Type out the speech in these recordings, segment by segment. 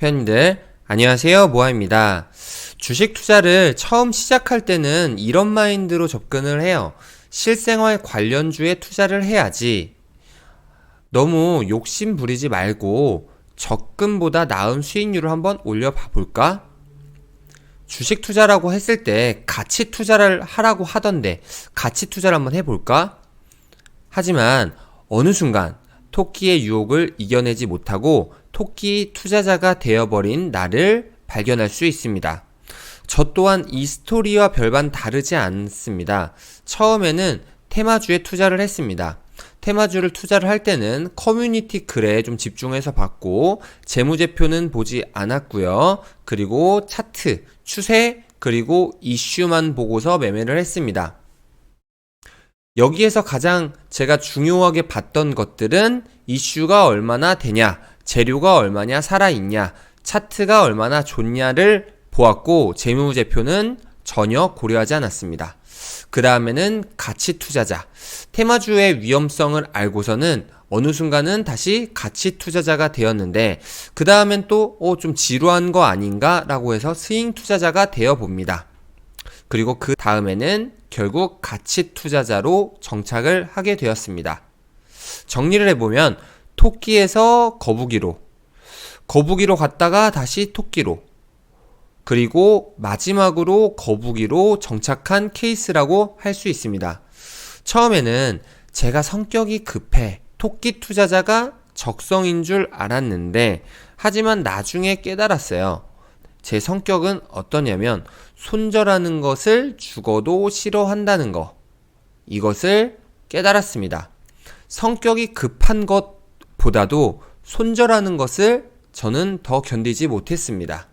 회원님들 안녕하세요, 모아입니다. 주식 투자를 처음 시작할 때는 이런 마인드로 접근을 해요. 실생활 관련주에 투자를 해야지. 너무 욕심 부리지 말고 적금보다 나은 수익률을 한번 올려봐 볼까? 주식 투자라고 했을 때 가치 투자를 하라고 하던데 가치 투자를 한번 해볼까? 하지만 어느 순간 토끼의 유혹을 이겨내지 못하고 토끼 투자자가 되어버린 나를 발견할 수 있습니다. 저 또한 이 스토리와 별반 다르지 않습니다. 처음에는 테마주에 투자를 했습니다. 테마주를 투자를 할 때는 커뮤니티 글에 좀 집중해서 봤고 재무제표는 보지 않았고요. 그리고 차트, 추세, 그리고 이슈만 보고서 매매를 했습니다. 여기에서 가장 제가 중요하게 봤던 것들은 이슈가 얼마나 되냐, 재료가 얼마나 살아있냐, 차트가 얼마나 좋냐를 보았고 재무제표는 전혀 고려하지 않았습니다. 그 다음에는 가치 투자자, 테마주의 위험성을 알고서는 어느 순간은 다시 가치 투자자가 되었는데 그 다음엔 또 좀 지루한 거 아닌가 라고 해서 스윙 투자자가 되어 봅니다. 그리고 그 다음에는 결국 가치 투자자로 정착을 하게 되었습니다. 정리를 해보면 토끼에서 거북이로 갔다가 다시 토끼로, 그리고 마지막으로 거북이로 정착한 케이스라고 할 수 있습니다. 처음에는 제가 성격이 급해 토끼 투자자가 적성인 줄 알았는데 하지만 나중에 깨달았어요. 제 성격은 어떠냐면 손절하는 것을 죽어도 싫어한다는 거, 이것을 깨달았습니다. 성격이 급한 것보다도 손절하는 것을 저는 더 견디지 못했습니다.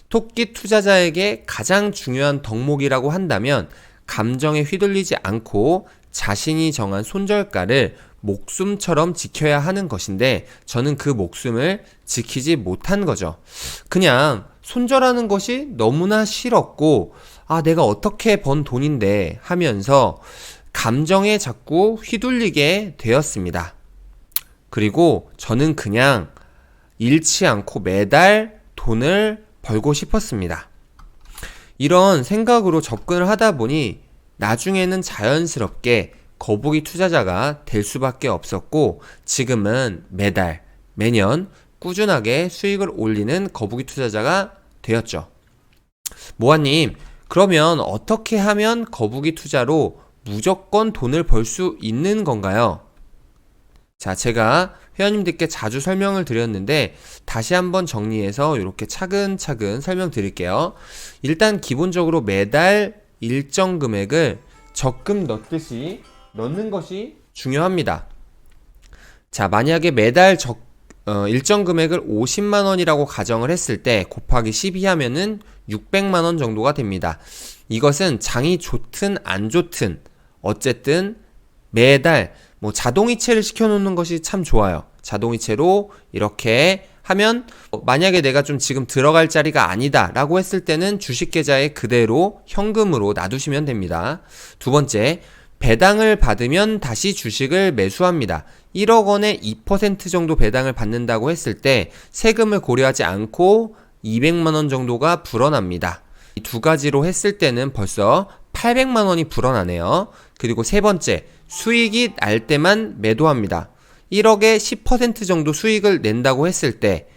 토끼 투자자에게 가장 중요한 덕목이라고 한다면 감정에 휘둘리지 않고 자신이 정한 손절가를 목숨처럼 지켜야 하는 것인데 저는 그 목숨을 지키지 못한 거죠. 그냥 손절하는 것이 너무나 싫었고 내가 어떻게 번 돈인데 하면서 감정에 자꾸 휘둘리게 되었습니다. 그리고 저는 그냥 잃지 않고 매달 돈을 벌고 싶었습니다. 이런 생각으로 접근을 하다 보니 나중에는 자연스럽게 거북이 투자자가 될 수밖에 없었고 지금은 매년 꾸준하게 수익을 올리는 거북이 투자자가 되었죠. 모아님, 그러면 어떻게 하면 거북이 투자로 무조건 돈을 벌 수 있는 건가요? 자, 제가 회원님들께 자주 설명을 드렸는데 다시 한번 정리해서 이렇게 차근차근 설명드릴게요. 일단 기본적으로 매달 일정 금액을 적금 넣듯이 넣는 것이 중요합니다. 자, 만약에 매달 일정 금액을 50만원이라고 가정을 했을 때 곱하기 12 하면은 600만원 정도가 됩니다. 이것은 장이 좋든 안 좋든 어쨌든 매달 자동이체를 시켜놓는 것이 참 좋아요. 자동이체로 이렇게 하면 만약에 내가 좀 지금 들어갈 자리가 아니다 라고 했을 때는 주식계좌에 그대로 현금으로 놔두시면 됩니다. 두 번째, 배당을 받으면 다시 주식을 매수합니다. 1억 원에 2% 정도 배당을 받는다고 했을 때 세금을 고려하지 않고 200만 원 정도가 불어납니다. 이 두 가지로 했을 때는 벌써 800만 원이 불어나네요. 그리고 세 번째, 수익이 날 때만 매도합니다. 1억에 10% 정도 수익을 낸다고 했을 때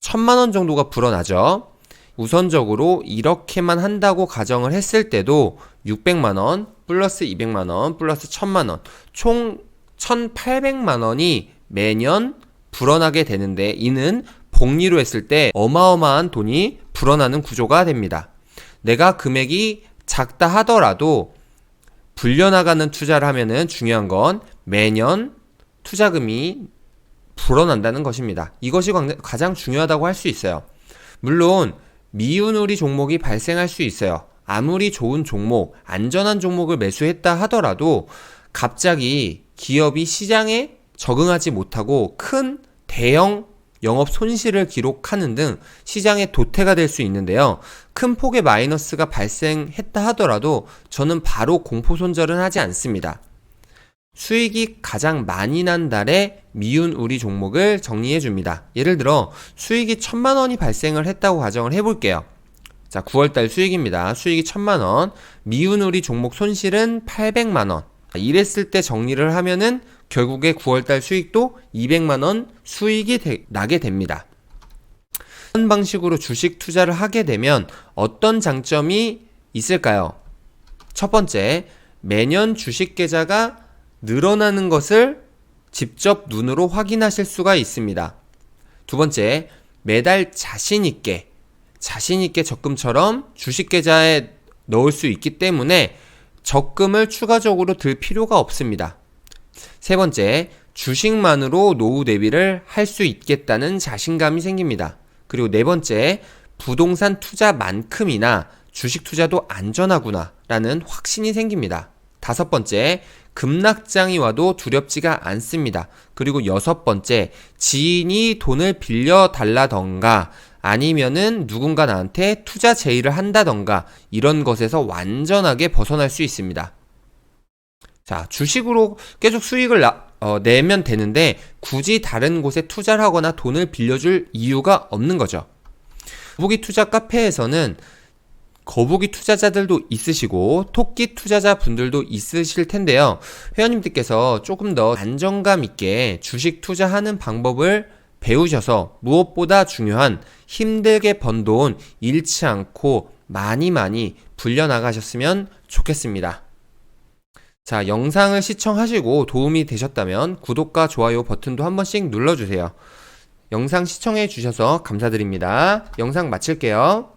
1000만 원 정도가 불어나죠. 우선적으로 이렇게만 한다고 가정을 했을 때도 600만 원 플러스 200만 원 플러스 1000만 원 총 1800만 원이 매년 불어나게 되는데 이는 복리로 했을 때 어마어마한 돈이 불어나는 구조가 됩니다. 내가 금액이 작다 하더라도 불려나가는 투자를 하면은 중요한 건 매년 투자금이 불어난다는 것입니다. 이것이 가장 중요하다고 할 수 있어요. 물론 미운우리 종목이 발생할 수 있어요. 아무리 좋은 종목, 안전한 종목을 매수했다 하더라도 갑자기 기업이 시장에 적응하지 못하고 큰 대형 영업 손실을 기록하는 등 시장의 도태가 될 수 있는데요. 큰 폭의 마이너스가 발생했다 하더라도 저는 바로 공포 손절은 하지 않습니다. 수익이 가장 많이 난 달에 미운 우리 종목을 정리해 줍니다. 예를 들어 수익이 1,000만 원이 발생을 했다고 가정을 해볼게요. 자, 9월달 수익입니다. 수익이 1,000만 원, 미운 우리 종목 손실은 800만 원. 이랬을 때 정리를 하면은 결국에 9월달 수익도 200만 원 수익이 나게 됩니다. 이런 방식으로 주식 투자를 하게 되면 어떤 장점이 있을까요? 첫 번째, 매년 주식 계좌가 늘어나는 것을 직접 눈으로 확인하실 수가 있습니다. 두 번째, 매달 자신있게 적금처럼 주식 계좌에 넣을 수 있기 때문에 적금을 추가적으로 들 필요가 없습니다. 세 번째, 주식만으로 노후 대비를 할 수 있겠다는 자신감이 생깁니다. 그리고 네 번째, 부동산 투자만큼이나 주식 투자도 안전하구나 라는 확신이 생깁니다. 다섯 번째, 급락장이 와도 두렵지가 않습니다. 그리고 여섯 번째, 지인이 돈을 빌려달라던가 아니면은 누군가 나한테 투자 제의를 한다던가 이런 것에서 완전하게 벗어날 수 있습니다. 자, 주식으로 계속 수익을 내면 되는데 굳이 다른 곳에 투자를 하거나 돈을 빌려줄 이유가 없는 거죠. 거북이 투자 카페에서는 거북이 투자자들도 있으시고 토끼 투자자 분들도 있으실 텐데요. 회원님들께서 조금 더 안정감 있게 주식 투자하는 방법을 배우셔서 무엇보다 중요한 힘들게 번 돈 잃지 않고 많이 불려나가셨으면 좋겠습니다. 자, 영상을 시청하시고 도움이 되셨다면 구독과 좋아요 버튼도 한 번씩 눌러주세요. 영상 시청해 주셔서 감사드립니다. 영상 마칠게요.